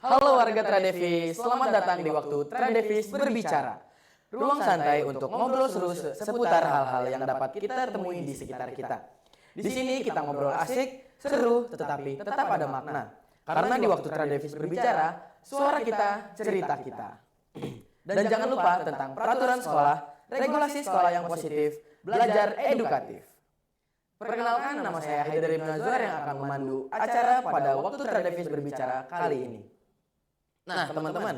Halo warga Tradevis, selamat datang di waktu Tradevis berbicara. Ruang santai untuk ngobrol seru seputar hal-hal yang dapat kita temui di sekitar kita. Di sini kita ngobrol asik, seru, tetapi tetap ada makna. Karena di waktu Tradevis berbicara, suara kita, cerita kita. Dan jangan lupa tentang peraturan sekolah, regulasi sekolah yang positif, belajar edukatif. Perkenalkan, nama saya Haidar Ibn Azwar yang akan memandu acara pada waktu Tradevis berbicara kali ini. Nah, teman-teman,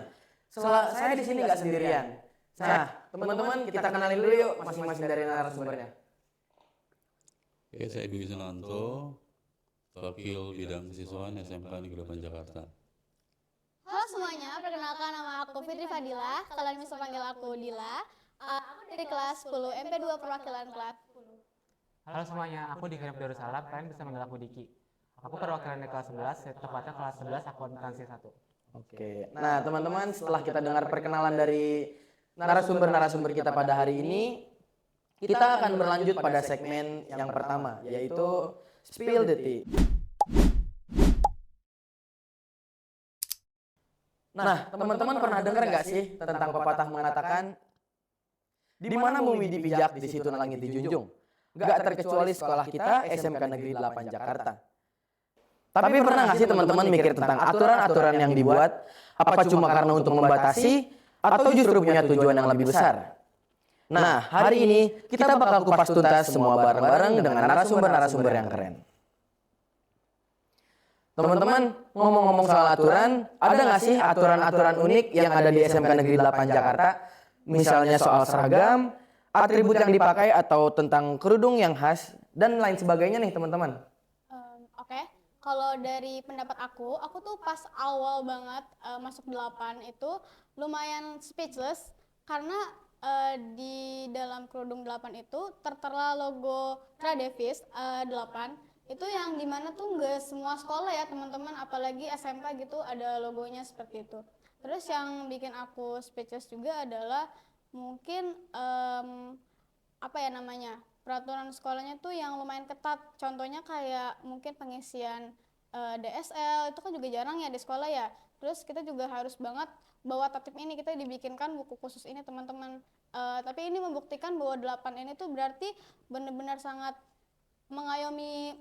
saya di sini nggak sendirian. Nah, teman-teman, kita kenalin dulu yuk masing-masing dari narasumbernya. Oke, saya Bibi Sunanto, Wakil Bidang Kesiswaan SMK Negeri 8 Jakarta. Halo semuanya, perkenalkan nama aku Fitri Fadila. Kalian bisa panggil aku Dila. Aku dari kelas 10 MP2 perwakilan kelas 10. Halo semuanya, aku Diki Darussalam. Kalian bisa manggil aku Diki. Aku perwakilan dari kelas 11, tepatnya kelas 11 akuntansi 1. Oke, nah teman-teman, setelah kita dengar perkenalan dari narasumber-narasumber kita pada hari ini, kita akan berlanjut pada segmen yang pertama, yaitu Spill the Tea. Nah, teman-teman pernah dengar nggak sih tentang pepatah mengatakan, di mana bumi dipijak, di situ langit dijunjung. Nggak terkecuali sekolah kita, SMK Negeri 8 Jakarta. Tapi pernah nggak sih teman-teman mikir tentang aturan-aturan yang dibuat, apa cuma karena untuk membatasi, atau justru punya tujuan yang lebih besar? Nah, hari ini kita bakal kupas tuntas semua bareng-bareng dengan narasumber-narasumber yang keren. Teman-teman, ngomong-ngomong soal aturan, ada nggak sih aturan-aturan unik yang ada di SMK Negeri 8 Jakarta? Misalnya soal seragam, atribut yang dipakai, atau tentang kerudung yang khas, dan lain sebagainya nih teman-teman. Oke, kalau dari pendapat aku tuh pas awal banget masuk 8 itu lumayan speechless karena di dalam kerudung 8 itu tertera logo Tradevis 8 itu yang dimana tuh nggak semua sekolah ya teman-teman, apalagi SMK gitu ada logonya seperti itu. Terus yang bikin aku speechless juga adalah mungkin apa ya namanya, peraturan sekolahnya tuh yang lumayan ketat. Contohnya kayak mungkin pengisian DSL itu kan juga jarang ya di sekolah ya. Terus kita juga harus banget bawa tertib ini, kita dibikinkan buku khusus ini teman-teman. Tapi ini membuktikan bahwa 8 ini tuh berarti benar-benar sangat mengayomi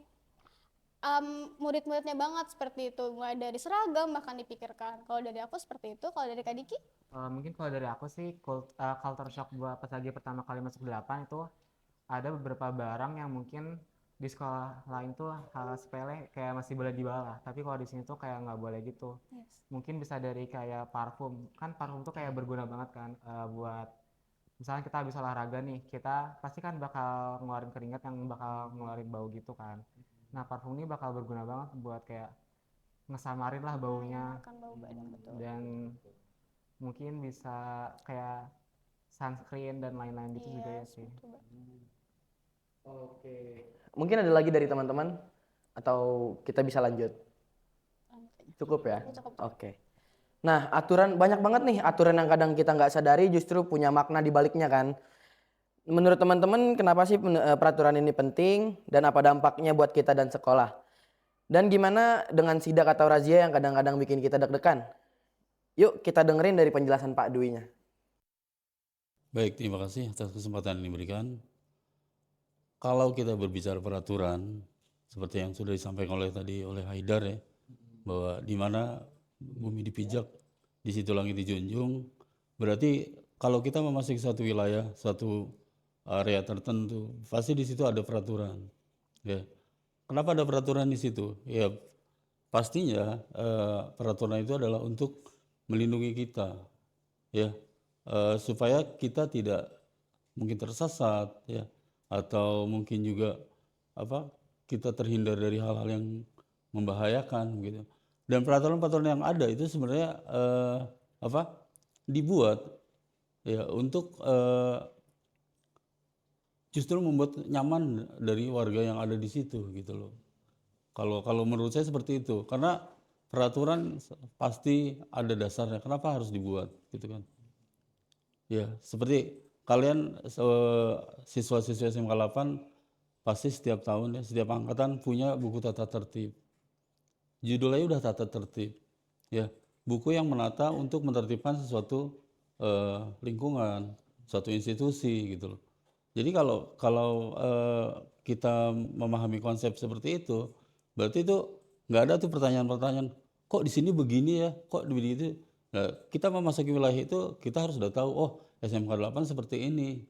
murid-muridnya banget seperti itu, mulai dari seragam bahkan dipikirkan. Kalau dari aku seperti itu. Kalau dari Kak Diki? Mungkin kalau dari aku sih, culture shock buat pas lagi pertama kali masuk 8 itu ada beberapa barang yang mungkin di sekolah lain tuh hal sepele kayak masih boleh dibawa, tapi kalau di sini tuh kayak nggak boleh gitu. Yes. Mungkin bisa dari kayak parfum, kan parfum tuh kayak berguna banget kan buat misalnya kita habis olahraga nih, kita pasti kan bakal ngeluarin keringat yang bakal ngeluarin bau gitu kan. Nah, parfum ini bakal berguna banget buat kayak ngesamarin lah baunya, Akan bau badan, betul. dan mungkin bisa kayak sunscreen dan lain-lain gitu juga ya sih. Betul. Oke. Mungkin ada lagi dari teman-teman? Atau kita bisa lanjut? Cukup ya? Cukup. Oke. Nah, aturan banyak banget nih, aturan yang kadang kita nggak sadari justru punya makna di baliknya kan. Menurut teman-teman, kenapa sih peraturan ini penting dan apa dampaknya buat kita dan sekolah? Dan gimana dengan sidak atau razia yang kadang-kadang bikin kita deg-degan? Yuk kita dengerin dari penjelasan Pak Dwi-nya. Baik, terima kasih atas kesempatan yang diberikan. Kalau kita berbicara peraturan, seperti yang sudah disampaikan oleh Haidar ya, bahwa di mana bumi dipijak, di situ langit dijunjung, berarti kalau kita memasuki satu wilayah, satu area tertentu, pasti di situ ada peraturan. Ya. Kenapa ada peraturan di situ? Ya pastinya peraturan itu adalah untuk melindungi kita, ya, supaya kita tidak mungkin tersesat, ya, atau mungkin juga kita terhindar dari hal-hal yang membahayakan gitu. Dan peraturan-peraturan yang ada itu sebenarnya dibuat ya untuk justru membuat nyaman dari warga yang ada di situ gitu loh. Kalau menurut saya seperti itu, karena peraturan pasti ada dasarnya. Kenapa harus dibuat gitu kan? Ya, seperti kalian siswa-siswa SMK 8 pasti setiap tahun ya, setiap angkatan punya buku tata tertib. Judulnya udah tata tertib. Ya, buku yang menata untuk menertibkan sesuatu lingkungan, suatu institusi gitu loh. Jadi kalau kalau kita memahami konsep seperti itu, berarti itu nggak ada tuh pertanyaan-pertanyaan, kok di sini begini ya, kok begitu. Nah, kita memasuki wilayah itu kita harus sudah tahu, oh SMK 8 seperti ini.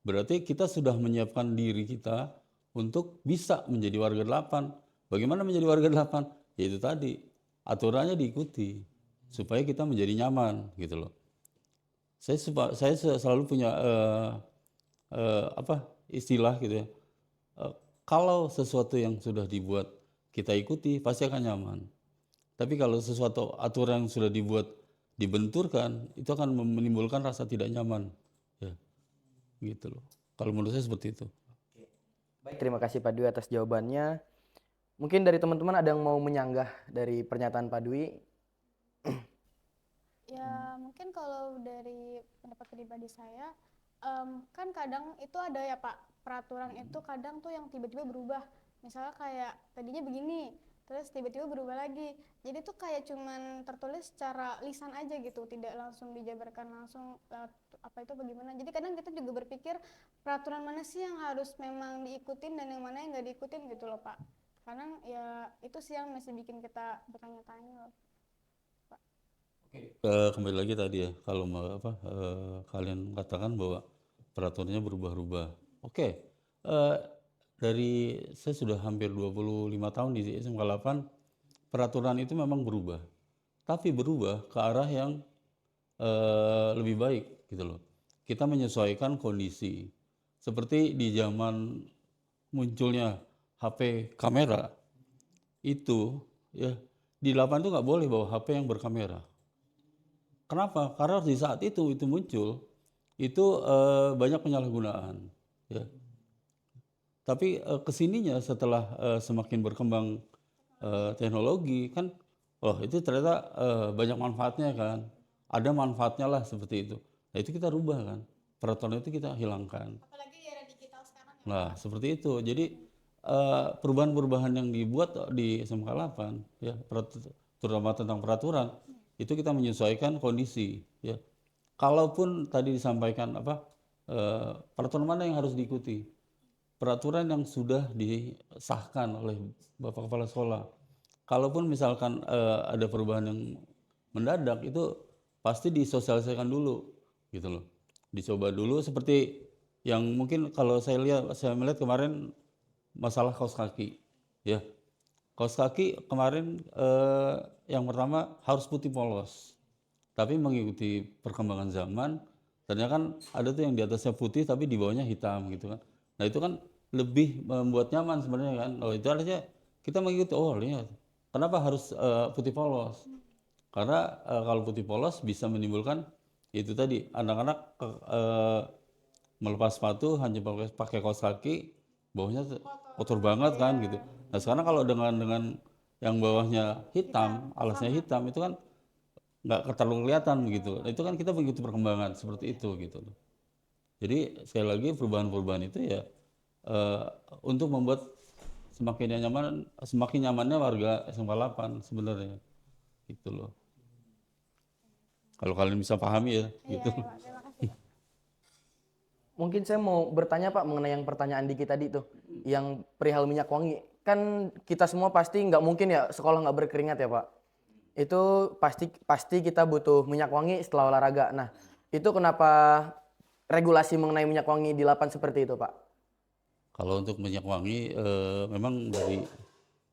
Berarti kita sudah menyiapkan diri kita untuk bisa menjadi warga 8. Bagaimana menjadi warga 8? Yaitu tadi, aturannya diikuti supaya kita menjadi nyaman gitu loh. Saya selalu punya istilah gitu ya. Kalau sesuatu yang sudah dibuat kita ikuti pasti akan nyaman. Tapi kalau sesuatu aturan yang sudah dibuat dibenturkan itu akan menimbulkan rasa tidak nyaman. Ya, gitu loh. Kalau menurut saya seperti itu. Baik, terima kasih Pak Dwi atas jawabannya. Mungkin dari teman-teman ada yang mau menyanggah dari pernyataan Pak Dwi? Ya mungkin kalau dari pendapat pribadi saya, kan kadang itu ada ya Pak, peraturan itu kadang tuh yang tiba-tiba berubah. Misalnya kayak tadinya begini, terus tiba-tiba berubah lagi. Jadi tuh kayak cuman tertulis secara lisan aja gitu, tidak langsung dijabarkan langsung lewat apa itu bagaimana. Jadi kadang kita juga berpikir peraturan mana sih yang harus memang diikutin dan yang mana yang nggak diikutin gitu loh Pak. Kadang ya itu sih yang masih bikin kita bertanya-tanya loh. Kembali lagi tadi ya, kalau kalian katakan bahwa peraturannya berubah-ubah. Oke, dari saya sudah hampir 25 tahun di SMK 8, peraturan itu memang berubah. Tapi berubah ke arah yang lebih baik gitu loh. Kita menyesuaikan kondisi. Seperti di zaman munculnya HP kamera, itu ya di 8 itu nggak boleh bawa HP yang berkamera. Kenapa? Karena di saat itu muncul, itu banyak penyalahgunaan. Ya. Tapi kesininya setelah semakin berkembang teknologi kan, oh itu ternyata banyak manfaatnya kan. Ada manfaatnya lah seperti itu. Nah itu kita rubah kan. Peraturan itu kita hilangkan. Apalagi di era digital sekarang ya. Nah seperti itu. Jadi perubahan-perubahan yang dibuat di SMK 8, ya, terutama tentang peraturan, itu kita menyesuaikan kondisi. Ya. Kalaupun tadi disampaikan peraturan mana yang harus diikuti, peraturan yang sudah disahkan oleh Bapak Kepala Sekolah. Kalaupun misalkan ada perubahan yang mendadak, itu pasti disosialisasikan dulu, gitu loh. Dicoba dulu seperti yang mungkin kalau saya melihat kemarin masalah kaos kaki, ya. Kaos kaki kemarin yang pertama harus putih polos, tapi mengikuti perkembangan zaman, ternyata kan ada tuh yang di atasnya putih tapi di bawahnya hitam gitu kan. Nah itu kan lebih membuat nyaman sebenarnya kan. Oh itu artinya kita mengikuti, oh lihat, kenapa harus putih polos? Karena kalau putih polos bisa menimbulkan itu tadi anak-anak melepas sepatu hanya pakai kaos kaki, bawahnya kotor banget kan gitu. Nah sekarang kalau dengan yang bawahnya hitam, alasnya hitam, itu kan nggak terlalu kelihatan gitu. Nah, itu kan kita mengikuti perkembangan seperti itu gitu. Jadi sekali lagi perubahan-perubahan itu ya untuk membuat semakin nyamannya warga SMK 8 sebenarnya gitu loh. Kalau kalian bisa pahami ya gitu. Iya, Pak. Terima kasih. Mungkin saya mau bertanya Pak mengenai yang pertanyaan Diki tadi tuh, yang perihal minyak wangi. Kan kita semua pasti nggak mungkin ya sekolah nggak berkeringat ya Pak. Itu pasti kita butuh minyak wangi setelah olahraga. Nah, itu kenapa regulasi mengenai minyak wangi di 8 seperti itu Pak? Kalau untuk minyak wangi memang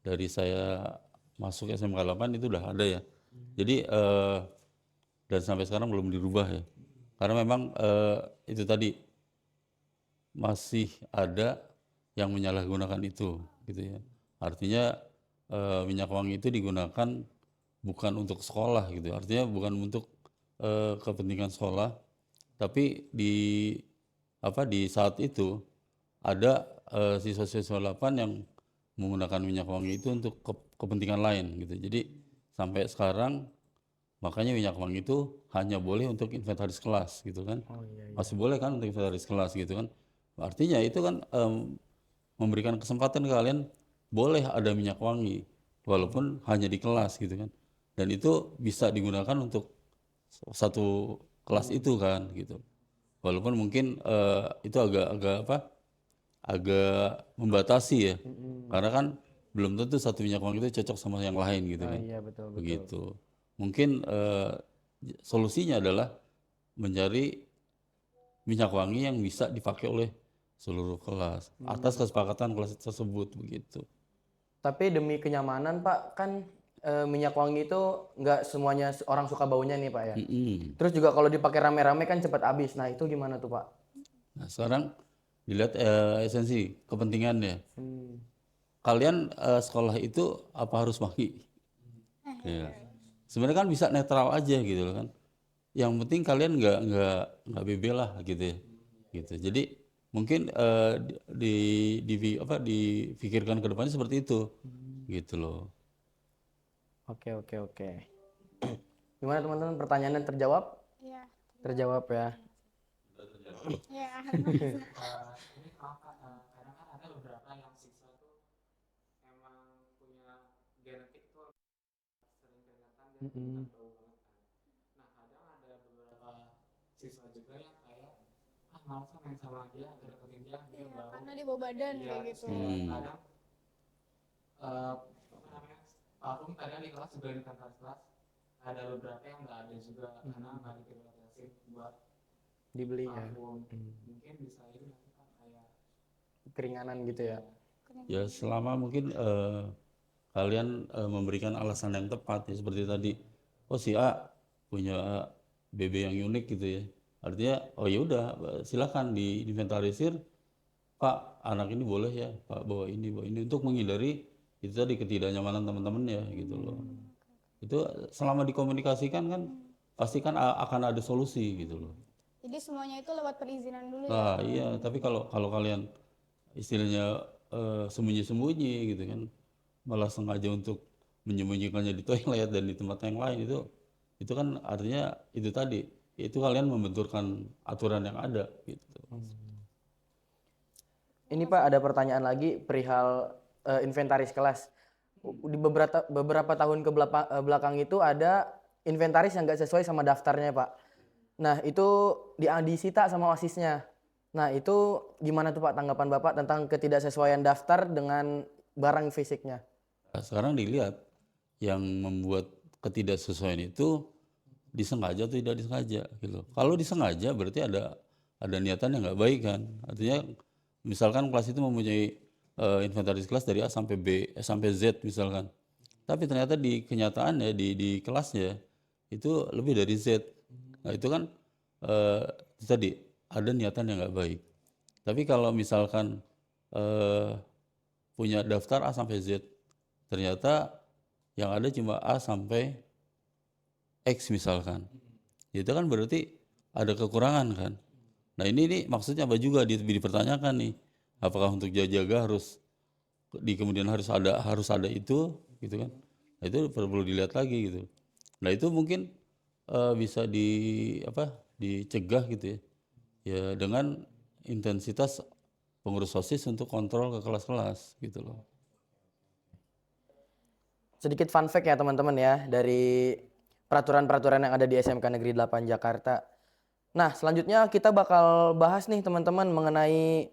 dari saya masuk SMK 8 itu udah ada ya. Jadi dan sampai sekarang belum dirubah ya. Karena memang itu tadi masih ada yang menyalahgunakan itu gitu ya. Artinya minyak wangi itu digunakan bukan untuk sekolah gitu. Artinya bukan untuk kepentingan sekolah, tapi di saat itu ada siswa-siswa 8 yang menggunakan minyak wangi itu untuk kepentingan lain gitu. Jadi sampai sekarang makanya minyak wangi itu hanya boleh untuk inventaris kelas gitu kan. Masih boleh kan untuk inventaris kelas gitu kan. Artinya itu kan memberikan kesempatan ke kalian boleh ada minyak wangi walaupun hanya di kelas gitu kan. dan itu bisa digunakan untuk satu kelas itu kan gitu. Walaupun mungkin itu agak membatasi ya, karena kan belum tentu satu minyak wangi itu cocok sama yang lain gitu kan, Iya betul betul. begitu. Mungkin solusinya adalah mencari minyak wangi yang bisa dipakai oleh seluruh kelas atas kesepakatan kelas tersebut begitu. Tapi demi kenyamanan Pak, kan minyak wangi itu nggak semuanya orang suka baunya nih Pak ya. Mm-mm. Terus juga kalau dipakai rame-rame kan cepat habis. Nah itu gimana tuh Pak? Nah sekarang dilihat esensi kepentingannya. Kalian sekolah itu apa harus wangi? Ya. Sebenarnya kan bisa netral aja gitu loh kan. Yang penting kalian nggak bebe lah gitu ya. Gitu. Jadi mungkin dipikirkan ke depannya seperti itu. Gitu loh. Oke oke oke. Gimana teman-teman, pertanyaannya terjawab? Iya. Terjawab ya. Iya. Ini maaf Kak, kadang kan ada beberapa yang siswa tuh emang punya genetik tuh sering kelihatan dia bukan bau banget kan. Nah kadang ada beberapa siswa juga yang kayak malas ah main sama dia, deketin dia Iya, bau. karena di bawah badan Iya, kayak terus gitu. kayak kadang apa namanya parfum kadang di kelas juga di kantor kelas ada beberapa yang nggak ada juga karena nggak diprioritasin buat Dibeli ya. parfum. Mungkin bisa ini nanti kan kayak Keringanan gitu ya. Ya selama mungkin kalian memberikan alasan yang tepat ya seperti tadi. Oh si A punya BB yang unik gitu ya. Artinya oh ya udah silakan diinventarisir. Pak anak ini boleh ya Pak bawa ini untuk menghindari itu tadi ketidaknyamanan teman-teman ya gitu loh. Itu selama dikomunikasikan kan pasti kan akan ada solusi gitu loh. Jadi semuanya itu lewat perizinan dulu ya. Nah iya tapi kalau kalian istilahnya sembunyi-sembunyi gitu kan malah sengaja untuk menyembunyikannya di toilet dan di tempat yang lain itu kan artinya itu tadi itu kalian membenturkan aturan yang ada gitu. Ini Pak ada pertanyaan lagi perihal inventaris kelas. Di beberapa tahun ke belakang itu ada inventaris yang nggak sesuai sama daftarnya Pak. Nah itu disita sama OSISnya. Nah itu gimana tuh Pak tanggapan Bapak tentang ketidaksesuaian daftar dengan barang fisiknya? Nah, sekarang dilihat yang membuat ketidaksesuaian itu disengaja atau tidak disengaja gitu. Kalau disengaja berarti ada niatan yang nggak baik kan. Artinya misalkan kelas itu mempunyai inventaris kelas dari A sampai B, sampai Z misalkan. Tapi ternyata di kenyataannya di kelasnya itu lebih dari Z. Nah itu kan tadi ada niatan yang nggak baik. Tapi kalau misalkan punya daftar A sampai Z, ternyata yang ada cuma A sampai X misalkan. Itu kan berarti ada kekurangan kan. Nah ini maksudnya apa juga dipertanyakan nih. Apakah untuk jaga harus di kemudian harus ada itu gitu kan. Nah itu perlu dilihat lagi gitu. Nah itu mungkin bisa dicegah gitu ya. Ya dengan intensitas pengurus OSIS untuk kontrol ke kelas-kelas gitu loh. Sedikit fun fact ya teman-teman ya dari peraturan-peraturan yang ada di SMK Negeri 8 Jakarta. Nah selanjutnya kita bakal bahas nih teman-teman mengenai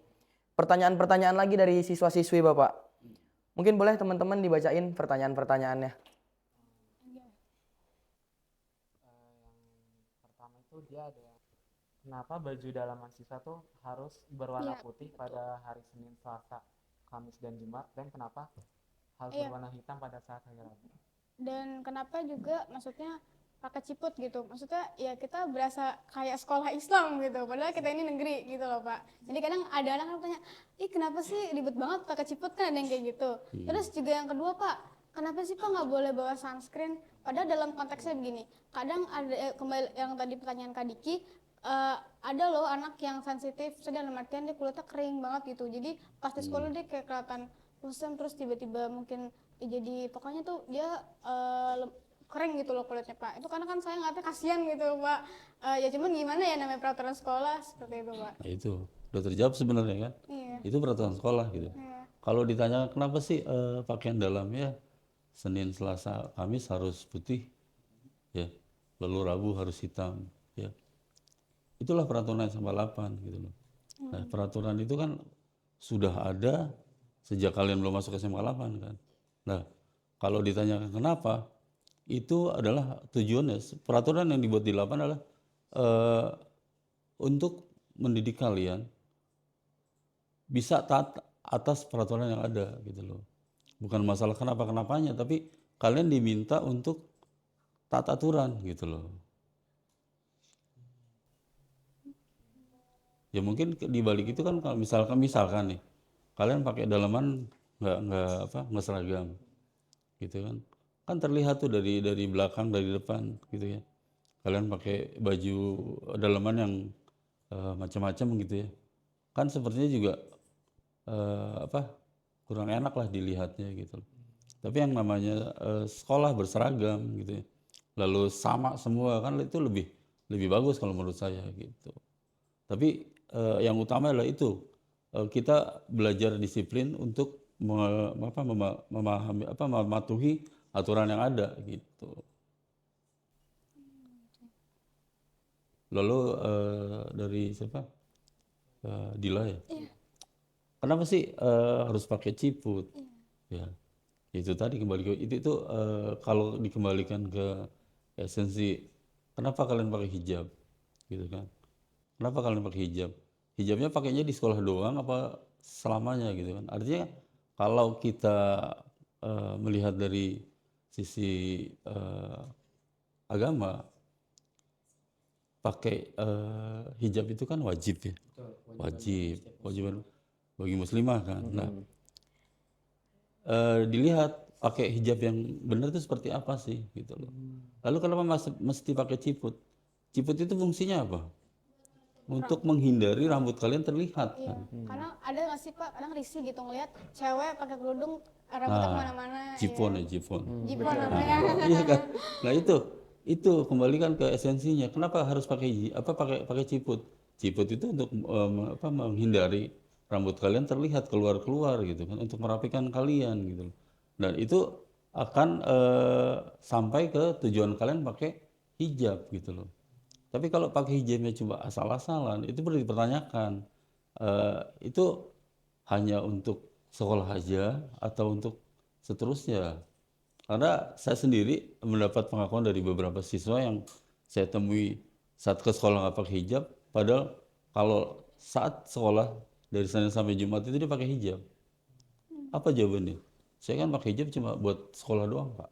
pertanyaan-pertanyaan lagi dari siswa-siswi Bapak. Mungkin boleh teman-teman dibacain pertanyaan-pertanyaannya. yang pertama itu dia ada kenapa baju dalaman siswa tuh harus berwarna Iya, putih pada hari Senin, Selasa, Kamis dan Jumat dan kenapa harus Iya. berwarna hitam pada saat hari Rabu? Dan kenapa juga maksudnya pakai ciput gitu, maksudnya ya kita berasa kayak sekolah Islam gitu, padahal kita ini negeri gitu loh Pak. Jadi kadang ada anak yang tanya, ih kenapa sih ribet banget pakai ciput, kan ada yang kayak gitu. Terus juga yang kedua Pak, kenapa sih Pak nggak boleh bawa sunscreen? Padahal dalam konteksnya begini, kadang ada kembali yang tadi pertanyaan Kak Diki, ada loh anak yang sensitif, sedang dalam artian dia kulitnya kering banget gitu, jadi pas di sekolah dia kayak kelihatan kusam, terus tiba-tiba mungkin jadi pokoknya tuh dia kering gitu loh kulitnya Pak. Itu karena kan saya ngeliatnya kasihan gitu Pak. Ya cuman gimana ya namanya peraturan sekolah seperti itu Pak. Nah itu udah terjawab sebenarnya kan. Iya. Itu peraturan sekolah gitu. Iya. Kalau ditanya kenapa sih pakaian dalamnya Senin, Selasa, Kamis harus putih, ya. Lalu Rabu harus hitam, ya. Itulah peraturan SMA 8 gitu loh. Nah, peraturan itu kan sudah ada sejak kalian belum masuk SMA 8 kan. Nah, kalau ditanyakan kenapa, itu adalah tujuannya. Peraturan yang dibuat di 8 adalah eh, untuk mendidik kalian bisa taat atas peraturan yang ada gitu loh. Bukan masalah kenapa-kenapanya, tapi kalian diminta untuk taat aturan gitu loh. Ya mungkin di balik itu kan kalau misalkan nih kalian pakai dalaman nggak seragam gitu kan. Kan terlihat tuh dari belakang, dari depan gitu ya. Kalian pakai baju dalaman yang macam-macam gitu ya. Kan sepertinya juga kurang enak lah dilihatnya gitu. Tapi yang namanya sekolah berseragam gitu ya. Lalu sama semua kan itu lebih bagus kalau menurut saya gitu. Tapi yang utama adalah itu kita belajar disiplin untuk memahami mematuhi aturan yang ada gitu. Lalu dari siapa? Dila ya. Kenapa sih harus pakai ciput? Ya, itu tadi kembali ke itu kalau dikembalikan ke esensi, kenapa kalian pakai hijab, gitu kan? Kenapa kalian pakai hijab? Hijabnya pakainya di sekolah doang apa selamanya gitu kan? Artinya kalau kita melihat dari sisi agama, pakai hijab itu kan wajib ya, wajib bagi muslimah kan. Nah, dilihat pakai hijab yang benar itu seperti apa sih gitu loh. Lalu kenapa mesti pakai ciput? Ciput itu fungsinya apa? Untuk menghindari rambut kalian terlihat Iya, kan. karena ada nggak sih Pak, kadang risih gitu ngeliat cewek pakai kerudung rambutnya kemana-mana. Jipon ya, jipon. Jipon namanya. Iya kan. Nah itu kembalikan ke esensinya. Kenapa harus pakai ciput? Ciput itu untuk menghindari rambut kalian terlihat keluar gitu kan, untuk merapikan kalian gitu loh. Dan itu akan sampai ke tujuan kalian pakai hijab gitu loh. Tapi kalau pakai hijabnya cuma asal-asalan, itu perlu dipertanyakan. Itu hanya untuk sekolah aja atau untuk seterusnya? Karena saya sendiri mendapat pengakuan dari beberapa siswa yang saya temui saat ke sekolah nggak pakai hijab, padahal kalau saat sekolah dari Senin sampai Jumat itu dia pakai hijab. Apa jawabannya? Saya kan pakai hijab cuma buat sekolah doang, Pak.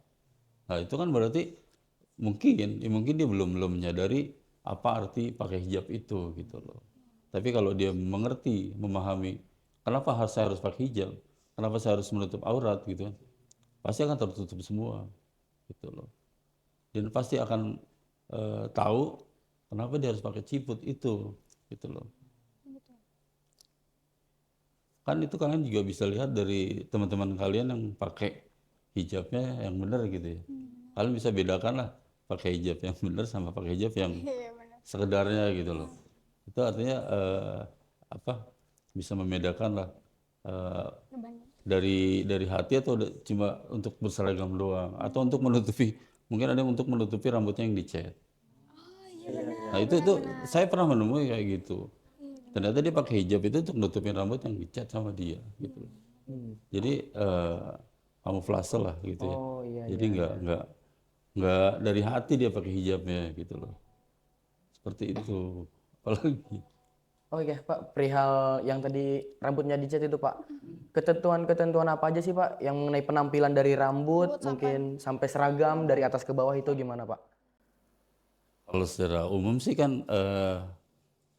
Nah, itu kan berarti mungkin dia belum menyadari apa arti pakai hijab itu gitu loh. Tapi kalau dia mengerti, memahami kenapa saya harus pakai hijab, kenapa saya harus menutup aurat gitu kan, pasti akan tertutup semua gitu loh. Dan pasti akan tahu kenapa dia harus pakai ciput itu gitu loh. Kan itu kalian juga bisa lihat dari teman-teman kalian yang pakai hijabnya yang benar gitu ya. Kalian bisa bedakan lah pakai hijab yang benar sama pakai hijab yang Iya benar. sekedarnya gitu loh. Itu artinya bisa membedakan lah dari hati atau cuma untuk berseragam doang atau untuk menutupi, mungkin ada yang untuk menutupi rambutnya yang dicat. Nah itu saya pernah menemui kayak gitu. Ternyata dia pakai hijab itu untuk nutupin rambut yang dicat sama dia gitu. Jadi kamuflase lah gitu ya. Oh iya. Jadi nggak dari hati dia pakai hijabnya gitu loh. Seperti itu. Apalagi Oh iya Pak, perihal yang tadi rambutnya dicat itu Pak, ketentuan-ketentuan apa aja sih Pak yang mengenai penampilan dari rambut, mungkin sampai seragam dari atas ke bawah itu gimana Pak? kalau secara umum sih kan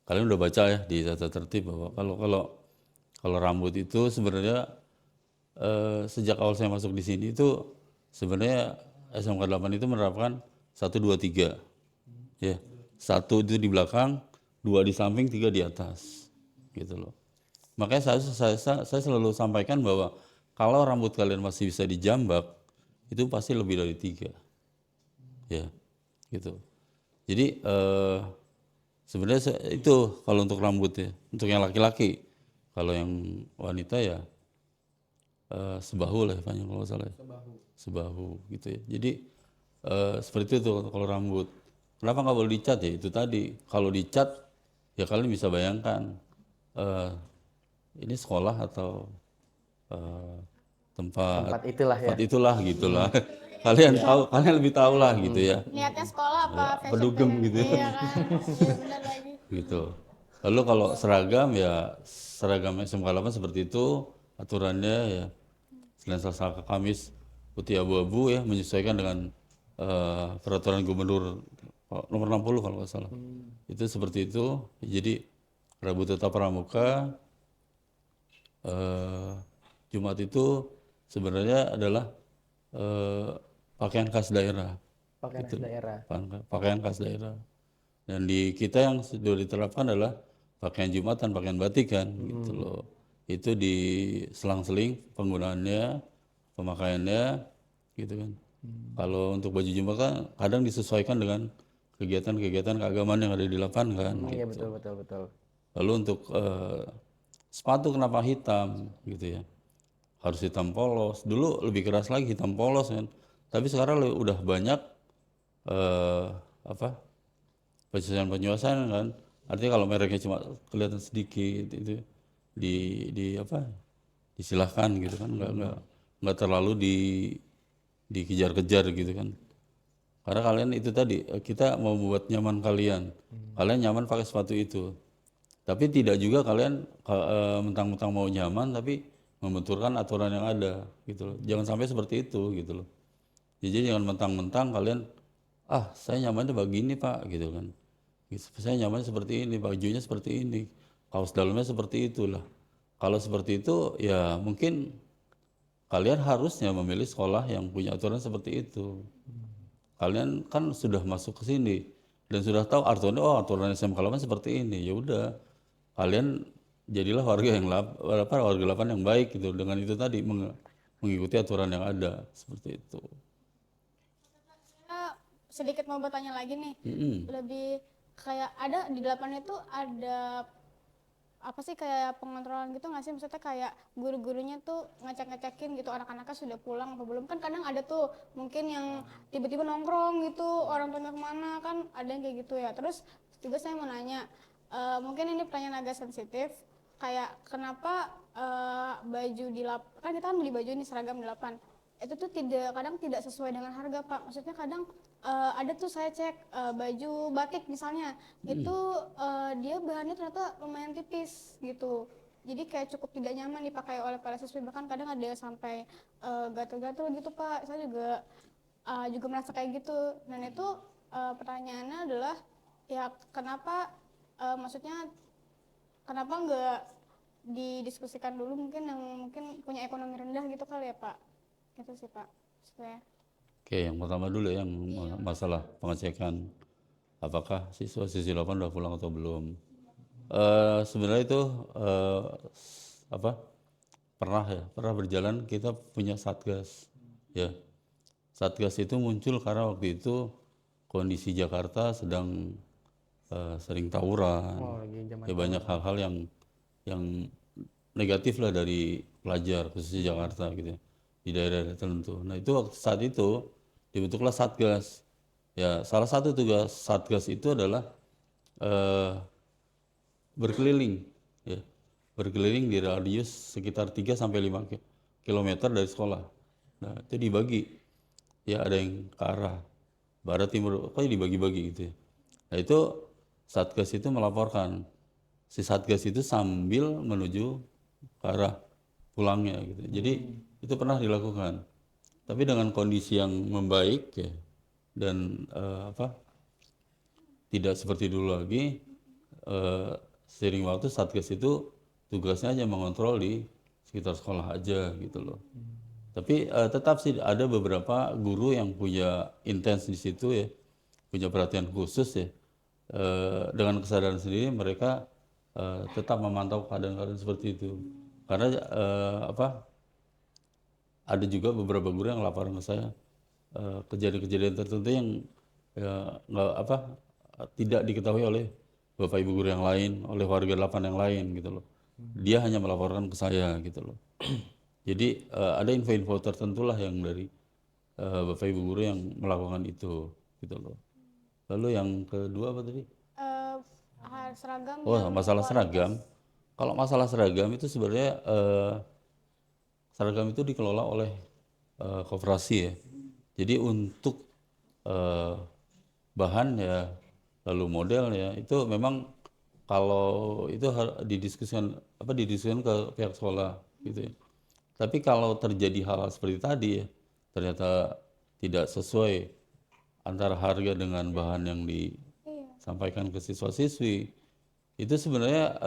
kalian udah baca ya di tata tertib bahwa kalau rambut itu sebenarnya sejak awal saya masuk di sini itu sebenarnya SMK 8 itu menerapkan 1, 2, 3 ya. 1 itu di belakang, 2 di samping, 3 di atas gitu loh. Makanya saya selalu sampaikan bahwa kalau rambut kalian masih bisa dijambak itu pasti lebih dari 3 ya gitu. Jadi sebenarnya itu kalau untuk rambut ya, untuk yang laki-laki. Kalau yang wanita ya sebahu lah ya Pak, kalau nggak salah ya. Sebahu gitu ya. Jadi seperti itu kalau rambut. Kenapa nggak boleh dicat ya? Itu tadi. Kalau dicat ya kalian bisa bayangkan ini sekolah atau eh, tempat Tempat itulah ya. itulah gitulah. Kalian tahu, kalian lebih tahu lah gitu ya. Niatnya sekolah apa fashion Pedugem fair? gitu ya. Iya kan? Iya benar lagi. Gitu. Lalu kalau seragam ya seragam SMK 8 seperti itu aturannya ya selain Selasa Kamis putih abu-abu ya menyesuaikan dengan peraturan gubernur nomor 60 kalau nggak salah. Itu seperti itu. Jadi Rabu tetap pramuka. Jumat itu sebenarnya adalah pakaian khas daerah. Pakaian Gitu. daerah. Pakaian khas daerah. Dan di kita yang sudah diterapkan adalah pakaian Jumatan, pakaian batik kan, gitu loh. Itu diselang-seling penggunaannya, pemakaiannya, gitu kan. Kalau untuk baju Jumat kan kadang disesuaikan dengan kegiatan-kegiatan keagamaan yang ada di lapangan kan. Iya Gitu. betul. Lalu untuk sepatu kenapa hitam, gitu ya? Harus hitam polos. Dulu lebih keras lagi hitam polos kan. Tapi sekarang udah banyak penyesuaian kan. Artinya kalau mereknya cuma kelihatan sedikit itu disilahkan gitu kan, nggak terlalu dikejar-kejar gitu kan. Karena kalian itu tadi kita mau membuat nyaman kalian. Kalian nyaman pakai sepatu itu. Tapi tidak juga kalian mentang-mentang mau nyaman tapi membenturkan aturan yang ada gitu loh. Jangan sampai seperti itu gitu loh. Jadi jangan mentang-mentang kalian saya nyamannya begini Pak gitu kan. Saya nyamannya seperti ini, bajunya seperti ini, kaos dalamnya seperti itulah. Kalau seperti itu ya mungkin kalian harusnya memilih sekolah yang punya aturan seperti itu. Kalian kan sudah masuk ke sini dan sudah tahu aturan SMK 8 seperti ini. Ya udah, kalian jadilah warga yang warga 8 yang baik gitu dengan itu tadi mengikuti aturan yang ada seperti itu. Saya sedikit mau bertanya lagi nih. Lebih kayak ada di 8 itu ada apa sih kayak pengontrolan gitu nggak sih? Maksudnya kayak guru-gurunya tuh ngecek-ngecekin gitu anak-anaknya sudah pulang apa belum, kan kadang ada tuh mungkin yang tiba-tiba nongkrong gitu orang tuanya kemana, kan ada yang kayak gitu ya. Terus juga saya mau nanya, mungkin ini pertanyaan agak sensitif, kayak kenapa baju di kan kita kan beli baju ini seragam di 8 itu tuh kadang tidak sesuai dengan harga Pak. Maksudnya kadang ada tuh saya cek baju batik misalnya itu dia bahannya ternyata lumayan tipis gitu, jadi kayak cukup tidak nyaman dipakai oleh para siswi, bahkan kadang ada yang sampai gatel-gatel gitu Pak. Saya juga merasa kayak gitu, dan itu pertanyaannya adalah ya kenapa maksudnya kenapa nggak didiskusikan dulu mungkin yang mungkin punya ekonomi rendah gitu kali ya Pak. Itu sih Pak saya. Oke, yang pertama dulu ya, yang masalah pengecekan apakah siswa-siswi 8 udah pulang atau belum. Sebenarnya itu pernah berjalan, kita punya satgas ya. Satgas itu muncul karena waktu itu kondisi Jakarta sedang sering tawuran. Ya banyak hal-hal yang negatif lah dari pelajar khususnya Jakarta gitu ya, di daerah tertentu. Nah itu saat itu dibentuklah Satgas. Ya salah satu tugas Satgas itu adalah berkeliling, ya, berkeliling di radius sekitar 3 sampai 5 km dari sekolah. Nah itu dibagi, ya ada yang ke arah barat timur, pokoknya dibagi-bagi gitu ya. Nah itu Satgas itu melaporkan, si Satgas itu sambil menuju ke arah pulangnya gitu. Jadi itu pernah dilakukan, tapi dengan kondisi yang membaik ya, dan tidak seperti dulu lagi. Seiring waktu Satgas itu tugasnya hanya mengontrol di sekitar sekolah aja gitu loh. Tapi tetap sih ada beberapa guru yang punya intens di situ ya, punya perhatian khusus ya. Dengan kesadaran sendiri mereka tetap memantau keadaan-keadaan seperti itu. Karena ada juga beberapa guru yang laporan ke saya kejadian-kejadian tertentu yang tidak diketahui oleh Bapak Ibu guru yang lain, oleh warga 8 yang lain gitu loh. Dia hanya melaporkan ke saya gitu loh. Jadi ada info-info tertentu lah yang dari Bapak Ibu guru yang melakukan itu gitu loh. Lalu yang kedua apa tadi? Eh, seragam Oh, yang masalah kualitas. seragam. Kalau masalah seragam itu sebenarnya seragam itu dikelola oleh koperasi ya. Jadi untuk eh, bahan ya, lalu model ya, itu memang kalau itu didiskusikan ke pihak sekolah gitu ya. Tapi kalau terjadi hal seperti tadi ya, ternyata tidak sesuai antara harga dengan bahan yang Iya. disampaikan ke siswa-siswi, itu sebenarnya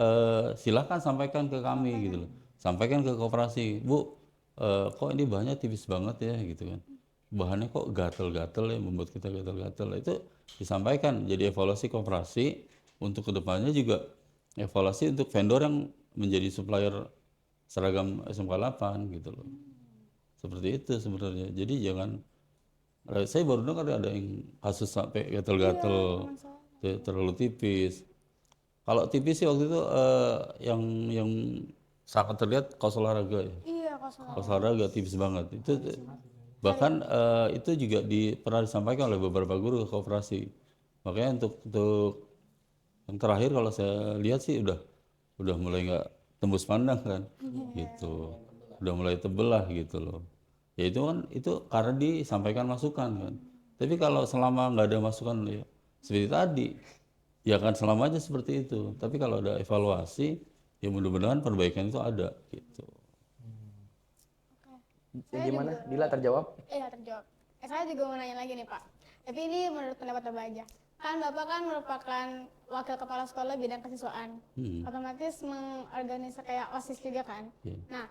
silakan sampaikan ke kami gitu loh. Sampaikan ke koperasi, Bu, kok ini bahannya tipis banget ya gitu kan. Bahannya kok gatel-gatel ya, membuat kita gatel-gatel. Itu disampaikan, jadi evaluasi koperasi untuk kedepannya juga evaluasi untuk vendor yang menjadi supplier seragam SMK 8 gitu loh. Seperti itu sebenarnya. Jadi jangan, saya baru dengar ada yang kasus sampai Iya, gatel-gatel, teman saya. terlalu tipis. Kalau tipis sih waktu itu yang sangat terlihat kaos olahraga ya. Iya, Kak Kaos Solara. olahraga tipis banget. Itu bahkan itu juga pernah disampaikan oleh beberapa guru ke koperasi. Makanya untuk yang terakhir kalau saya lihat sih udah mulai nggak tembus pandang kan, gitu. Udah mulai tebel lah gitu loh. Ya itu kan itu karena disampaikan masukan kan. Tapi kalau selama nggak ada masukan ya seperti tadi, ya kan selama aja seperti itu. Tapi kalau ada evaluasi, ya mudah-mudahan perbaikan itu ada gitu. Ya, Saya gimana? juga, Dila terjawab? iya terjawab. Saya juga mau nanya lagi nih Pak. Tapi ini menurut pendapat Bapak aja. Kan Bapak kan merupakan wakil kepala sekolah bidang kesiswaan. Otomatis mengorganisir kayak OSIS juga kan. Ya. Nah,